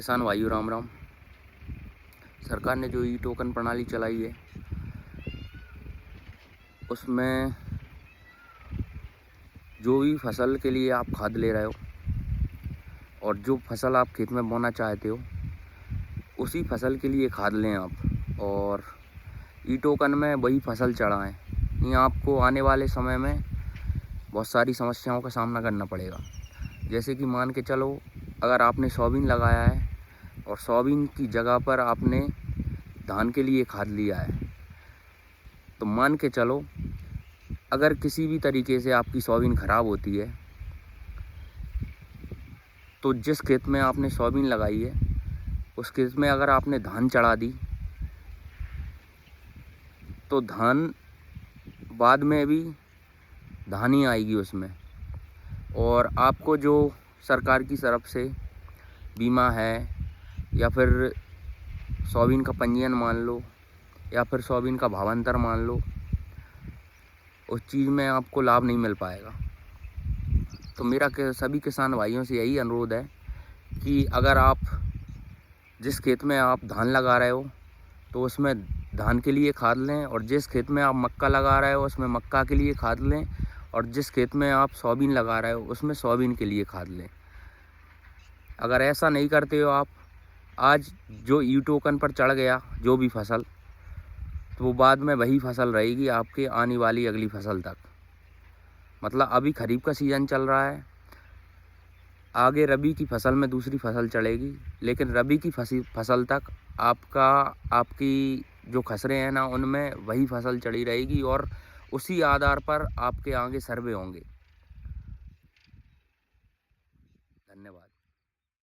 किसान भाइयों राम राम। सरकार ने जो ई टोकन प्रणाली चलाई है उसमें जो भी फसल के लिए आप खाद ले रहे हो और जो फसल आप खेत में बोना चाहते हो उसी फसल के लिए खाद लें आप, और ई टोकन में वही फसल चढ़ाएं। ये आपको आने वाले समय में बहुत सारी समस्याओं का सामना करना पड़ेगा। जैसे कि मान के चलो, अगर आपने सोयाबीन लगाया है और सोयाबीन की जगह पर आपने धान के लिए खाद लिया है, तो मान के चलो अगर किसी भी तरीके से आपकी सोयाबीन ख़राब होती है तो जिस खेत में आपने सोयाबीन लगाई है उस खेत में अगर आपने धान चढ़ा दी तो धान बाद में भी धान ही आएगी उसमें। और आपको जो सरकार की तरफ से बीमा है या फिर सोयाबीन का पंजीयन मान लो या फिर सोयाबीन का भावांतर मान लो, उस चीज़ में आपको लाभ नहीं मिल पाएगा। तो मेरा सभी किसान भाइयों से यही अनुरोध है कि अगर आप जिस खेत में आप धान लगा रहे हो तो उसमें धान के लिए खाद लें, और जिस खेत में आप मक्का लगा रहे हो उसमें मक्का के लिए खाद लें, और जिस खेत में आप सोयाबीन लगा रहे हो उसमें सोयाबीन के लिए खाद लें। अगर ऐसा नहीं करते हो आप, आज जो ई टोकन पर चढ़ गया जो भी फसल, तो वो बाद में वही फसल रहेगी आपके आने वाली अगली फसल तक। मतलब अभी खरीफ का सीज़न चल रहा है, आगे रबी की फसल में दूसरी फसल चढ़ेगी, लेकिन रबी की फसल तक आपकी जो खसरे हैं ना, उनमें वही फसल चढ़ी रहेगी और उसी आधार पर आपके आगे सर्वे होंगे।